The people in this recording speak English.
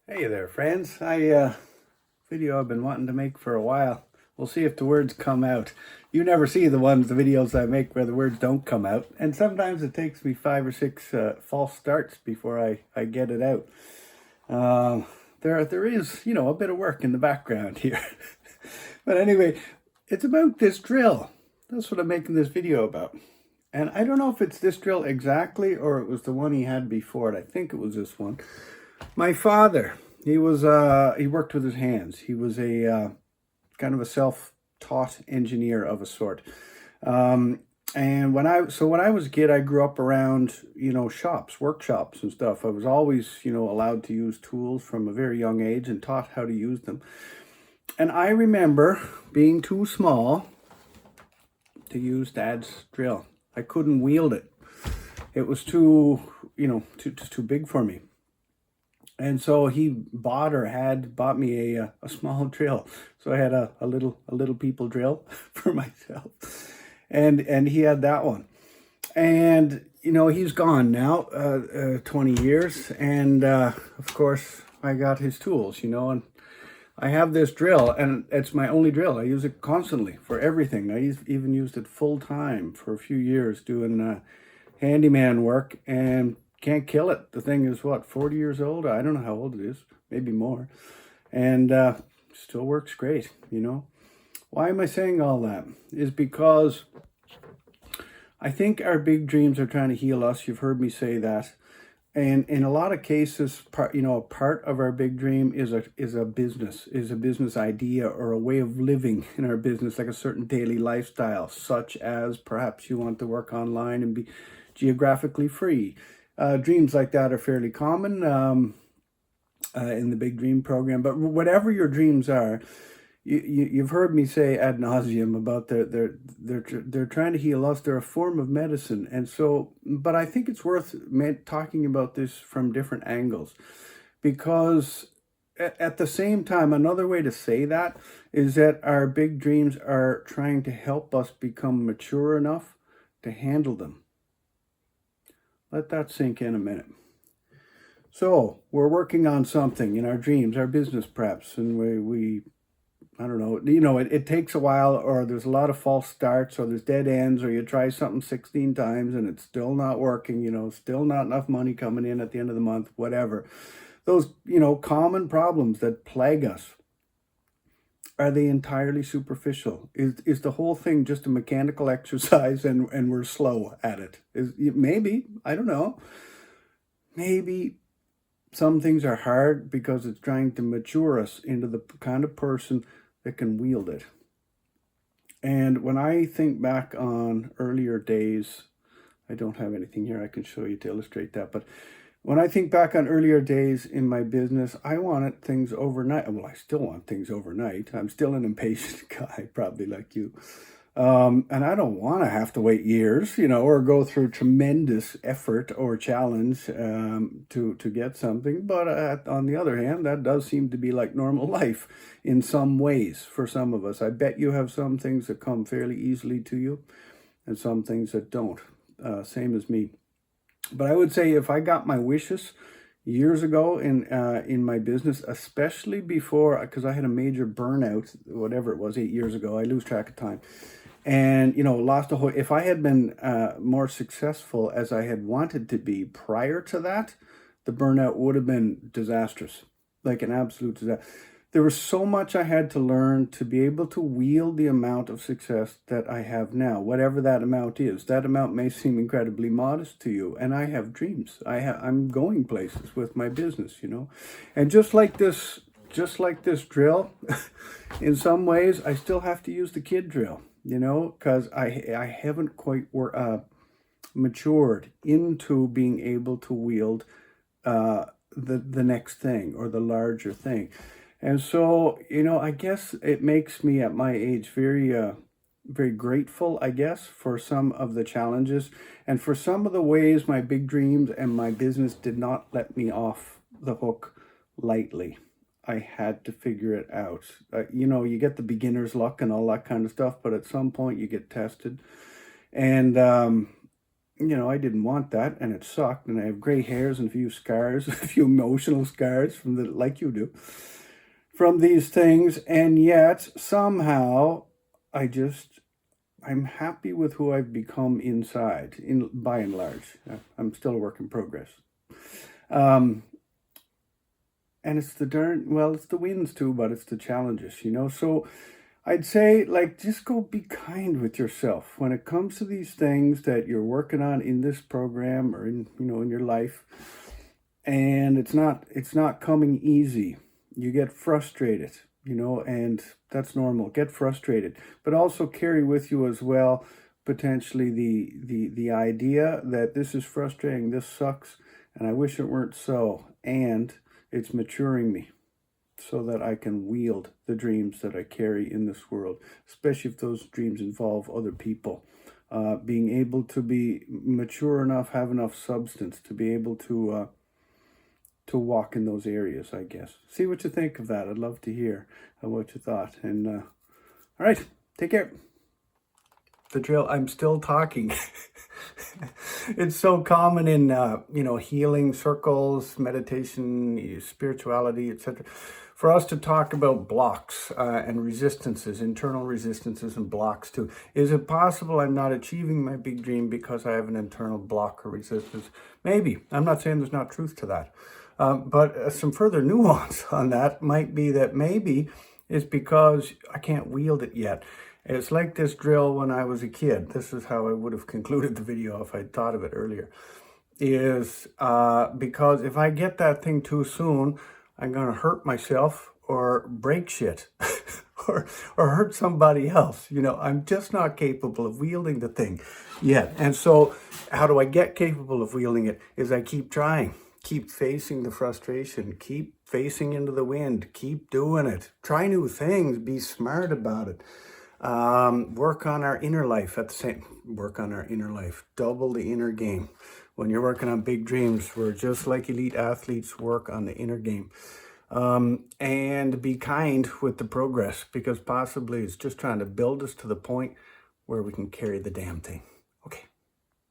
Hey there, friends. Video I've been wanting to make for a while. We'll see if the words come out. You never see the videos I make where the words don't come out, and sometimes it takes me 5 or 6 false starts before I get it out. There is, a bit of work in the background here. But anyway, it's about this drill. That's what I'm making this video about. And I don't know if it's this drill exactly or it was the one he had before it. I think it was this one. My father, he worked with his hands. He was a kind of a self-taught engineer of a sort. And when I was a kid, I grew up around, shops, workshops and stuff. I was always, allowed to use tools from a very young age and taught how to use them. And I remember being too small to use Dad's drill. I couldn't wield it. It was too big for me. And so he had bought me a small drill. So I had a little people drill for myself. And he had that one. And, he's gone now, 20 years. And, of course, I got his tools, and I have this drill, and it's my only drill. I use it constantly for everything. I even used it full time for a few years doing handyman work, and can't kill it. The thing is, 40 years old? I don't know how old it is, maybe more. And still works great, Why am I saying all that? Is because I think our big dreams are trying to heal us. You've heard me say that. And in a lot of cases, a part of our big dream is a business idea or a way of living in our business, like a certain daily lifestyle, such as perhaps you want to work online and be geographically free. Dreams like that are fairly common in the Big Dream program. But whatever your dreams are, you've heard me say ad nauseum about they're trying to heal us. They're a form of medicine, and so. But I think it's worth talking about this from different angles, because at the same time, another way to say that is that our big dreams are trying to help us become mature enough to handle them. Let that sink in a minute. So we're working on something in our dreams, our business perhaps, and we I don't know, it takes a while, or there's a lot of false starts, or there's dead ends, or you try something 16 times and it's still not working, still not enough money coming in at the end of the month, whatever. Those, common problems that plague us. Are they entirely superficial? Is the whole thing just a mechanical exercise and we're slow at it? Maybe, I don't know. Maybe some things are hard because it's trying to mature us into the kind of person that can wield it. And when I think back on earlier days, I don't have anything here I can show you to illustrate that, but when I think back on earlier days in my business, I wanted things overnight. Well, I still want things overnight. I'm still an impatient guy, probably like you. And I don't want to have to wait years, or go through tremendous effort or challenge to get something. But on the other hand, that does seem to be like normal life in some ways for some of us. I bet you have some things that come fairly easily to you and some things that don't. Same as me. But I would say if I got my wishes years ago in my business, especially before, because I had a major burnout, whatever it was, 8 years ago, I lose track of time. And, lost a whole, if I had been more successful as I had wanted to be prior to that, the burnout would have been disastrous, like an absolute disaster. There was so much I had to learn to be able to wield the amount of success that I have now, whatever that amount is. That amount may seem incredibly modest to you, and I have dreams. I'm going places with my business, And just like this drill, in some ways, I still have to use the kid drill, because I haven't quite matured into being able to wield the next thing or the larger thing. And so, I guess it makes me at my age very, very grateful, I guess, for some of the challenges and for some of the ways my big dreams and my business did not let me off the hook lightly. I had to figure it out. You get the beginner's luck and all that kind of stuff, but at some point you get tested. And you know, I didn't want that, and it sucked, and I have gray hairs and a few scars, a few emotional scars from the, like you do, from these things, and yet somehow I'm happy with who I've become inside, by and large. I'm still a work in progress. Um, and it's it's the wins too, but it's the challenges, you know. So I'd say, like, just go be kind with yourself when it comes to these things that you're working on in this program or in, you know, in your life. And it's not coming easy. You get frustrated, you know, and that's normal. Get frustrated, but also carry with you as well potentially the idea that this is frustrating, this sucks, and I wish it weren't so, and it's maturing me so that I can wield the dreams that I carry in this world, especially if those dreams involve other people. Being able to be mature enough, have enough substance to be able to walk in those areas, I guess. See what you think of that. I'd love to hear what you thought. And all right, take care. The drill. I'm still talking. It's so common in you know, healing circles, meditation, spirituality, etc., for us to talk about blocks and resistances, internal resistances and blocks too. Is it possible I'm not achieving my big dream because I have an internal block or resistance? Maybe. I'm not saying there's not truth to that. But some further nuance on that might be that maybe it's because I can't wield it yet. It's like this drill when I was a kid. This is how I would have concluded the video if I'd thought of it earlier. Is because if I get that thing too soon, I'm going to hurt myself or break shit or hurt somebody else. You know, I'm just not capable of wielding the thing yet. And so how do I get capable of wielding it? Is I keep trying. Keep facing the frustration, keep facing into the wind, keep doing it. Try new things, be smart about it. Work on our inner life work on our inner life, double the inner game. When you're working on big dreams, we're just like elite athletes, work on the inner game. And be kind with the progress, because possibly it's just trying to build us to the point where we can carry the damn thing.